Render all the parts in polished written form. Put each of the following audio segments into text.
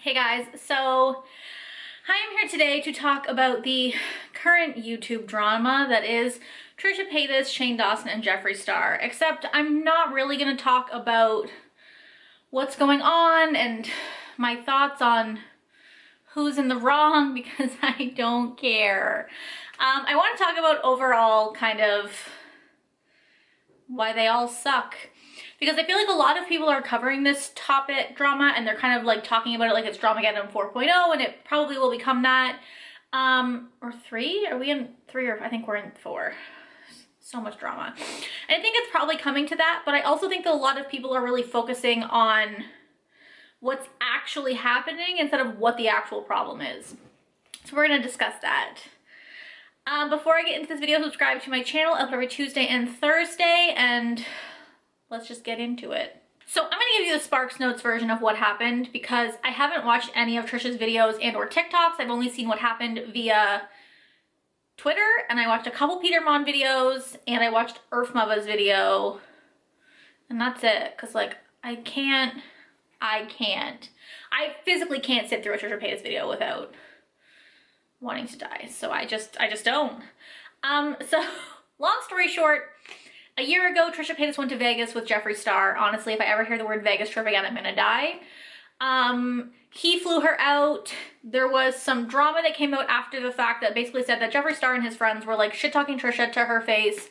Hey guys, so I'm here today to talk about the current YouTube drama that is Trisha Paytas, Shane Dawson, and Jeffree Star, except I'm not really going to talk about what's going on and my thoughts on who's in the wrong because I don't care. I want to talk about overall kind of why they all suck. Because I feel like a lot of people are covering this topic drama and they're kind of like talking about it like it's Dramageddon 4.0 and it probably will become that. Or 3? Are we in 3 or I think we're in 4. So much drama. And I think it's probably coming to that, but I also think that a lot of people are really focusing on what's actually happening instead of what the actual problem is. So we're going to discuss that. Before I get into this video, subscribe to my channel. I upload every Tuesday and Thursday, and let's just get into it. So I'm gonna give you the Sparks Notes version of what happened because I haven't watched any of Trisha's videos and or TikToks. I've only seen what happened via Twitter, and I watched a couple Peter Mon videos, and I watched Mava's video, and that's it. Cause like, I physically can't sit through a Trisha Paytas video without wanting to die. So I just don't. So long story short, a year ago, Trisha Paytas went to Vegas with Jeffree Star. Honestly, if I ever hear the word Vegas trip again, I'm gonna die. He flew her out. There was some drama that came out after the fact that basically said that Jeffree Star and his friends were like shit-talking Trisha to her face,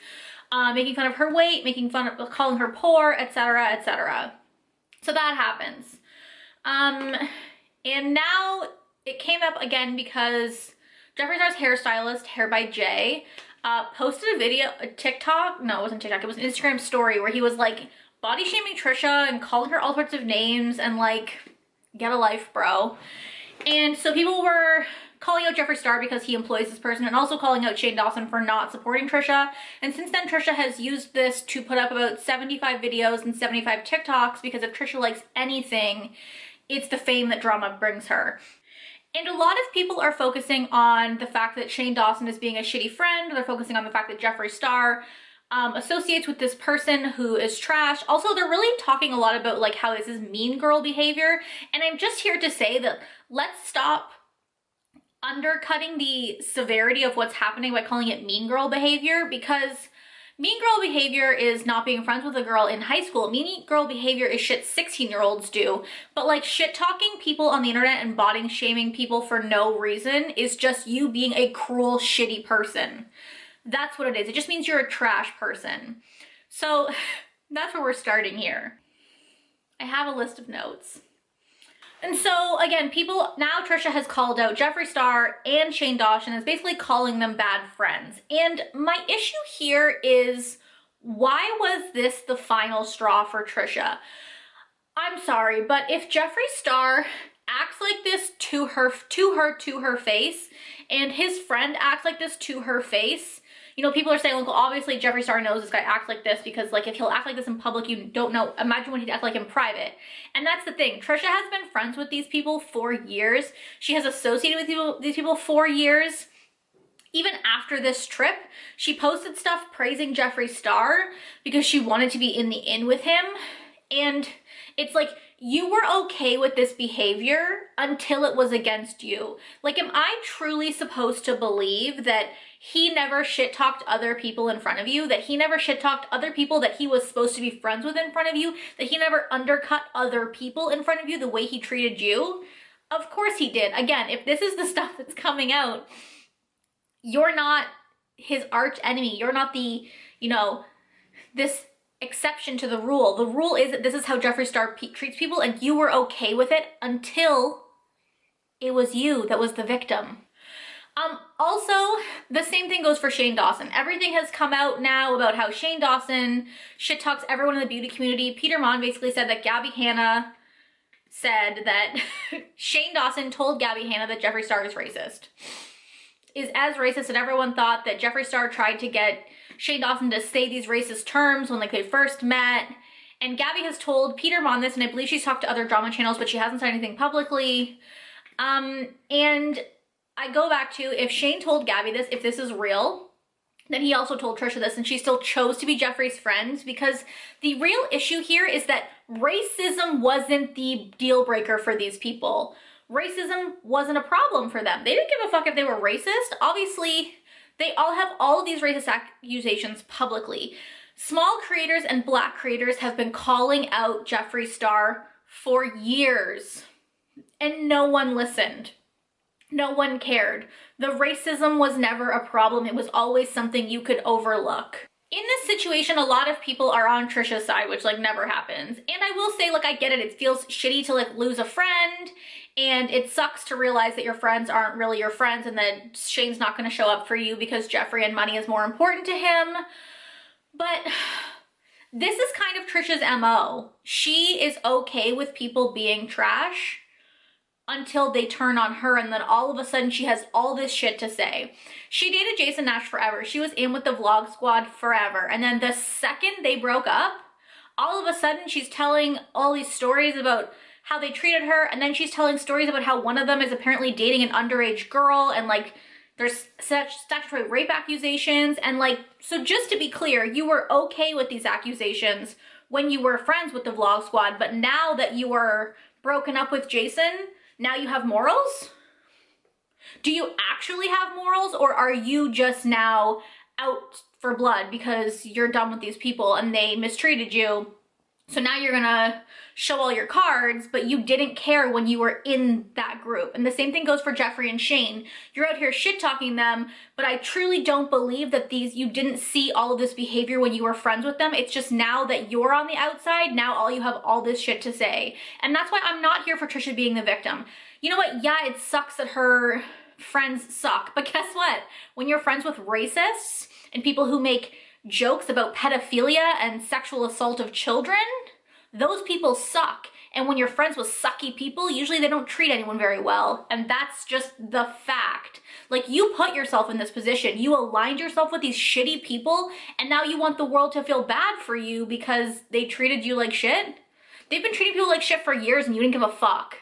making fun of her weight, making fun of calling her poor, etc., etc. So that happens. And now it came up again because Jeffree Star's hairstylist, Hair by Jay, posted a video, a TikTok, no, it wasn't TikTok, it was an Instagram story where he was like body shaming Trisha and calling her all sorts of names and like, get a life, bro. And so people were calling out Jeffree Star because he employs this person and also calling out Shane Dawson for not supporting Trisha. And since then, Trisha has used this to put up about 75 videos and 75 TikToks because if Trisha likes anything, it's the fame that drama brings her. And a lot of people are focusing on the fact that Shane Dawson is being a shitty friend. They're focusing on the fact that Jeffree Star associates with this person who is trash. Also, they're really talking a lot about like how this is mean girl behavior. And I'm just here to say that let's stop undercutting the severity of what's happening by calling it mean girl behavior, because mean girl behavior is not being friends with a girl in high school. Mean girl behavior is shit 16-year-olds do. But like shit talking people on the internet and body shaming people for no reason is just you being a cruel, shitty person. That's what it is. It just means you're a trash person. So that's where we're starting here. I have a list of notes. And so again, now Trisha has called out Jeffree Star and Shane Dawson as basically calling them bad friends. And my issue here is, why was this the final straw for Trisha? I'm sorry, but if Jeffree Star acts like this to her face, and his friend acts like this to her face, you know, people are saying, well, obviously Jeffree Star knows this guy acts like this because, like, if he'll act like this in public, you don't know. Imagine when he'd act like in private. And that's the thing. Trisha has been friends with these people for years. She has associated with these people for years. Even after this trip, she posted stuff praising Jeffree Star because she wanted to be in the in with him. And it's like, you were okay with this behavior until it was against you. Like, am I truly supposed to believe that he never shit-talked other people in front of you, that he never shit-talked other people that he was supposed to be friends with in front of you, that he never undercut other people in front of you the way he treated you? Of course he did. Again, if this is the stuff that's coming out, you're not his arch enemy. You're not the, you know, this exception to the rule. The rule is that this is how Jeffree Star treats people, and you were okay with it until it was you that was the victim. Also, the same thing goes for Shane Dawson. Everything has come out now about how Shane Dawson shit talks everyone in the beauty community. Peter Mon basically said that Gabby Hanna said that Shane Dawson told Gabby Hanna that Jeffree Star is racist. Is as racist, and everyone thought that Jeffree Star tried to get Shane Dawson to say these racist terms when like they first met. And Gabby has told Peter Mon this, and I believe she's talked to other drama channels, but she hasn't said anything publicly. And I go back to, if Shane told Gabby this, if this is real, then he also told Trisha this, and she still chose to be Jeffree's friend, because the real issue here is that racism wasn't the deal breaker for these people. racism wasn't a problem for them. They didn't give a fuck if they were racist. Obviously, they all have all of these racist accusations publicly. Small creators and Black creators have been calling out Jeffree Star for years, and no one listened. No one cared. The racism was never a problem. It was always something you could overlook. In this situation, a lot of people are on Trisha's side, which like never happens. And I will say, like, I get it. It feels shitty to like lose a friend, and it sucks to realize that your friends aren't really your friends and that Shane's not going to show up for you because Jeffree and money is more important to him. But this is kind of Trisha's MO. She is okay with people being trash until they turn on her, and then all of a sudden she has all this shit to say. She dated Jason Nash forever. She was in with the Vlog Squad forever. And then the second they broke up, all of a sudden she's telling all these stories about how they treated her, and then she's telling stories about how one of them is apparently dating an underage girl, and like there's such statutory rape accusations. And like, so just to be clear, you were okay with these accusations when you were friends with the Vlog Squad, but now that you are broken up with Jason, now you have morals? Do you actually have morals, or are you just now out for blood because you're done with these people and they mistreated you? So now you're gonna show all your cards, but you didn't care when you were in that group. And the same thing goes for Jeffree and Shane. You're out here shit talking them, but I truly don't believe that you didn't see all of this behavior when you were friends with them. It's just now that you're on the outside, now all you have all this shit to say. And that's why I'm not here for Trisha being the victim. You know what? Yeah, it sucks that her friends suck, but guess what? When you're friends with racists and people who make jokes about pedophilia and sexual assault of children, those people suck. And when you're friends with sucky people, usually they don't treat anyone very well. And that's just the fact. Like, you put yourself in this position. You aligned yourself with these shitty people, and now you want the world to feel bad for you because they treated you like shit? They've been treating people like shit for years and you didn't give a fuck.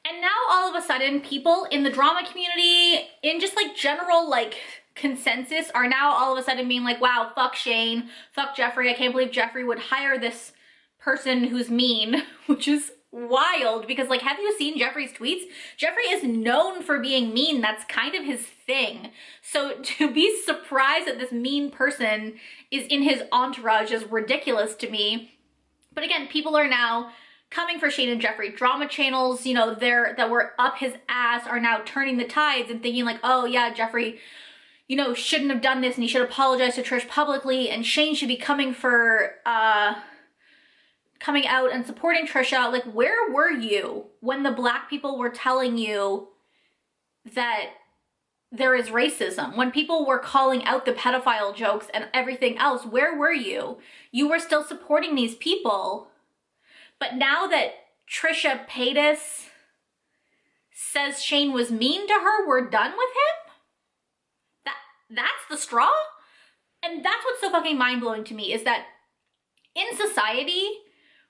And now all of a sudden, people in the drama community, in just like general like consensus, are now all of a sudden being like, wow, fuck Shane, fuck Jeffree. I can't believe Jeffree would hire this person who's mean, which is wild because, like, have you seen Jeffree's tweets? Jeffree is known for being mean. That's kind of his thing. So to be surprised that this mean person is in his entourage is ridiculous to me. But again, people are now coming for Shane and Jeffree. Drama channels, you know, that were up his ass are now turning the tides and thinking like, oh yeah, Jeffree, you know, shouldn't have done this and he should apologize to Trish publicly, and Shane should be coming out and supporting Trisha. Like, where were you when the Black people were telling you that there is racism? When people were calling out the pedophile jokes and everything else, where were you? You were still supporting these people. But now that Trisha Paytas says Shane was mean to her, we're done with him? That's the straw? And that's what's so fucking mind-blowing to me, is that in society,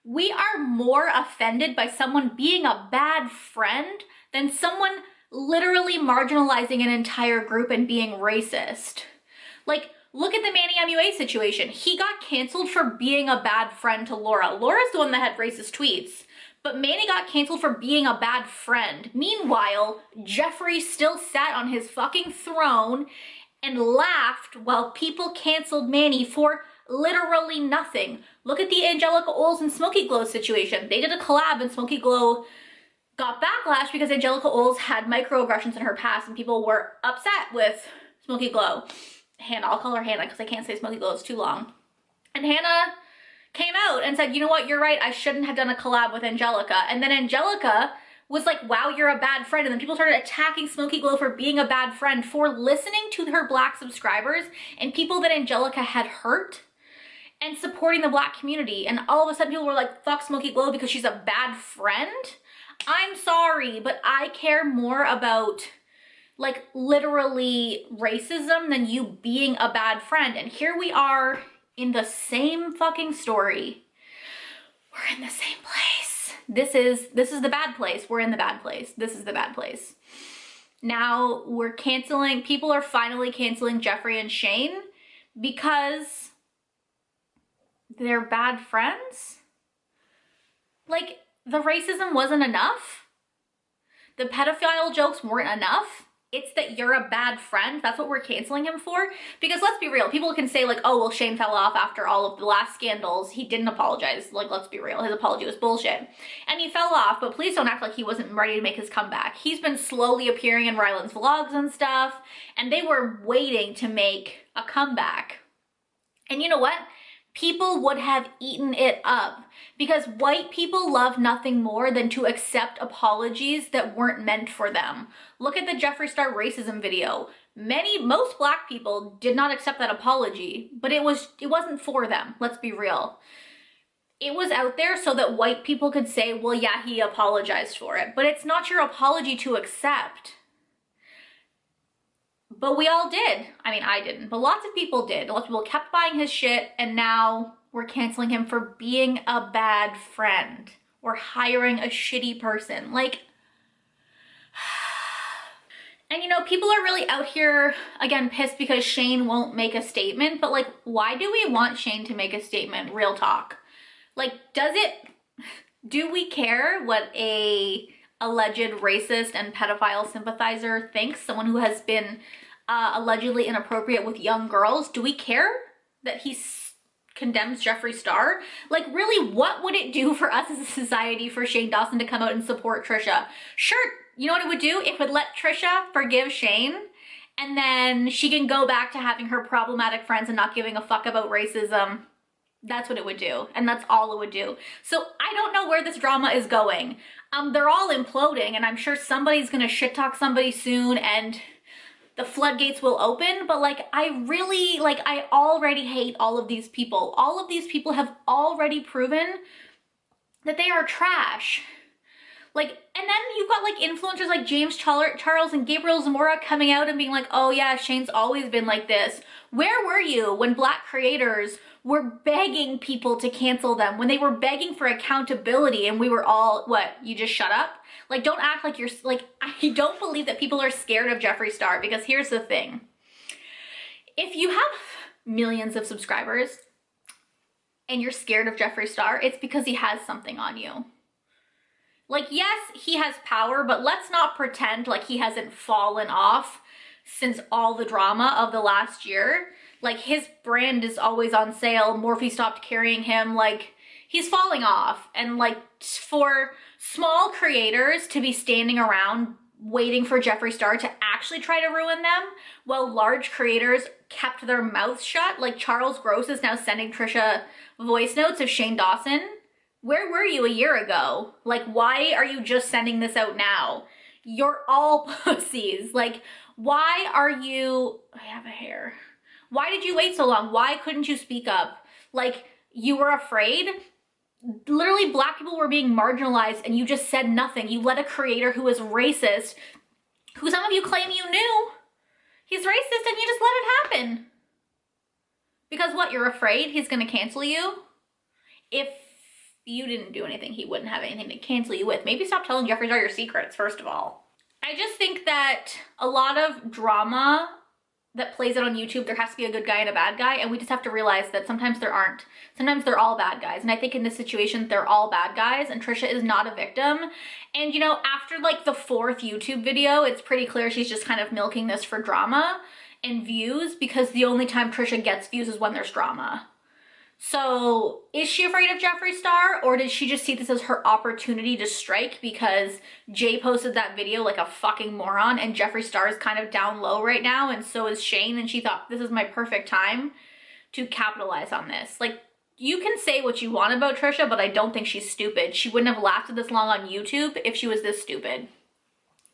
we are more offended by someone being a bad friend than someone literally marginalizing an entire group and being racist. Like, look at the Manny MUA situation. He got canceled for being a bad friend to Laura. Laura's the one that had racist tweets, but Manny got canceled for being a bad friend. Meanwhile, Jeffree still sat on his fucking throne and laughed while people canceled Manny for literally nothing. Look at the Angelica Oles and Smokey Glow situation. They did a collab and Smokey Glow got backlash because Angelica Oles had microaggressions in her past and people were upset with Smokey Glow. Hannah, I'll call her Hannah because I can't say Smokey Glow, it's too long. And Hannah came out and said, you know what, you're right, I shouldn't have done a collab with Angelica. And then Angelica was like, wow, you're a bad friend. And then people started attacking Smokey Glow for being a bad friend, for listening to her Black subscribers and people that Angelica had hurt and supporting the Black community. And all of a sudden people were like, fuck Smokey Glow because she's a bad friend? I'm sorry, but I care more about like literally racism than you being a bad friend. And here we are in the same fucking story. We're in the same place. This is the bad place. We're in the bad place. This is the bad place. Now we're canceling, people are finally canceling Jeffree and Shane because they're bad friends? Like, the racism wasn't enough? The pedophile jokes weren't enough. It's that you're a bad friend. That's what we're canceling him for. Because let's be real. People can say like, oh, well, Shane fell off after all of the last scandals. He didn't apologize. Like, let's be real. His apology was bullshit. And he fell off, but please don't act like he wasn't ready to make his comeback. He's been slowly appearing in Ryland's vlogs and stuff. And they were waiting to make a comeback. And you know what? People would have eaten it up because white people love nothing more than to accept apologies that weren't meant for them. Look at the Jeffree Star racism video. Most black people did not accept that apology, but it wasn't for them. Let's be real. It was out there so that white people could say, well, yeah, he apologized for it, but it's not your apology to accept. But we all did. I mean, I didn't, but lots of people did. Lots of people kept buying his shit, and now we're canceling him for being a bad friend or hiring a shitty person. Like, and you know, people are really out here, again, pissed because Shane won't make a statement, but like, why do we want Shane to make a statement? Real talk. Like, do we care what a alleged racist and pedophile sympathizer thinks? Someone who has been allegedly inappropriate with young girls. Do we care that he condemns Jeffree Star? Like, really, what would it do for us as a society for Shane Dawson to come out and support Trisha? Sure, you know what it would do? It would let Trisha forgive Shane, and then she can go back to having her problematic friends and not giving a fuck about racism. That's what it would do, and that's all it would do. So I don't know where this drama is going. They're all imploding, and I'm sure somebody's gonna shit talk somebody soon, and the floodgates will open, but like, I already hate all of these people. All of these people have already proven that they are trash. Like, and then you've got like influencers like James Charles and Gabriel Zamora coming out and being like, oh yeah, Shane's always been like this. Where were you when black creators were begging people to cancel them, when they were begging for accountability and we were all, what, you just shut up? Like, don't act like you're, like, I don't believe that people are scared of Jeffree Star, because here's the thing. If you have millions of subscribers and you're scared of Jeffree Star, it's because he has something on you. Like, yes, he has power, but let's not pretend like he hasn't fallen off since all the drama of the last year. Like, his brand is always on sale. Morphe stopped carrying him. Like, he's falling off. And like, for small creators to be standing around waiting for Jeffree Star to actually try to ruin them, while large creators kept their mouths shut, like Charles Gross is now sending Trisha voice notes of Shane Dawson. Where were you a year ago? Like, why are you just sending this out now? You're all pussies. Like, why are you, I have a hair. Why did you wait so long? Why couldn't you speak up? Like, you were afraid? Literally, black people were being marginalized and you just said nothing. You let a creator who is racist, who some of you claim you knew, he's racist, and you just let it happen. Because what, you're afraid he's gonna cancel you? If you didn't do anything, he wouldn't have anything to cancel you with. Maybe stop telling Jeffree Star your secrets, first of all. I just think that a lot of drama that plays out on YouTube, there has to be a good guy and a bad guy, and we just have to realize that sometimes there aren't. Sometimes they're all bad guys, and I think in this situation, they're all bad guys, and Trisha is not a victim. And you know, after like the 4th YouTube video, it's pretty clear she's just kind of milking this for drama and views, because the only time Trisha gets views is when there's drama. So is she afraid of Jeffree Star, or did she just see this as her opportunity to strike because Jay posted that video like a fucking moron and Jeffree Star is kind of down low right now and so is Shane, and she thought this is my perfect time to capitalize on this? Like, you can say what you want about Trisha, but I don't think she's stupid. She wouldn't have lasted this long on YouTube if she was this stupid.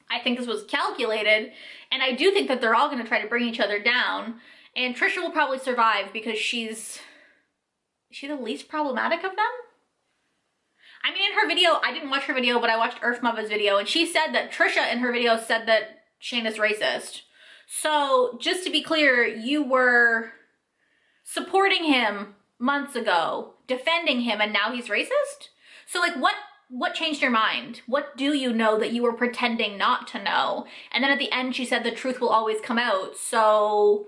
I think this was calculated, and I do think that they're all going to try to bring each other down, and Trisha will probably survive because she's the least problematic of them? I mean, in her video, I didn't watch her video, but I watched Earth Mava's video, and she said that Trisha in her video said that Shane is racist. So just to be clear, you were supporting him months ago, defending him, and now he's racist? So like, what changed your mind? What do you know that you were pretending not to know? And then at the end, she said the truth will always come out. So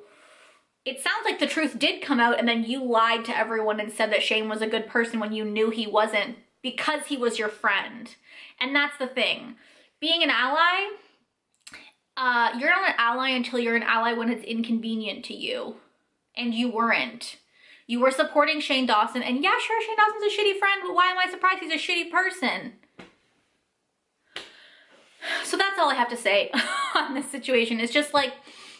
it sounds like the truth did come out, and then you lied to everyone and said that Shane was a good person when you knew he wasn't, because he was your friend. And that's the thing. being an ally, you're not an ally until you're an ally when it's inconvenient to you. And you weren't. You were supporting Shane Dawson, and yeah, sure, Shane Dawson's a shitty friend, but why am I surprised he's a shitty person? So that's all I have to say on this situation. It's just like,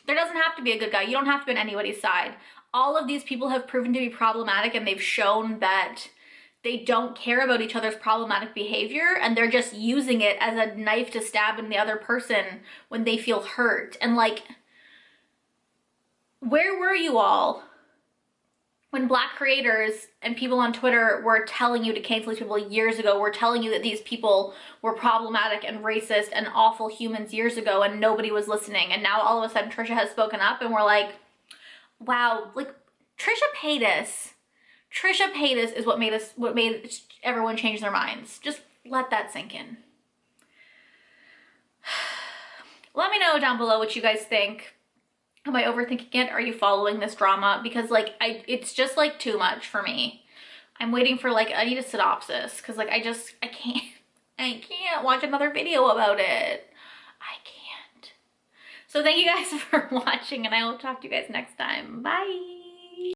there doesn't have to be a good guy. You don't have to be on anybody's side. All of these people have proven to be problematic, and they've shown that they don't care about each other's problematic behavior, and they're just using it as a knife to stab in the other person when they feel hurt. And like, where were you all when Black creators and people on Twitter were telling you to cancel these people years ago, were telling you that these people were problematic and racist and awful humans years ago, and nobody was listening? And now all of a sudden Trisha has spoken up, and we're like, wow, like Trisha Paytas is what made everyone change their minds. Just let that sink in. Let me know down below what you guys think. Am I overthinking it? Are you following this drama? Because like, it's just like too much for me. I'm waiting for like, I need a synopsis, because like I can't watch another video about it. I can't. So thank you guys for watching, and I will talk to you guys next time. Bye.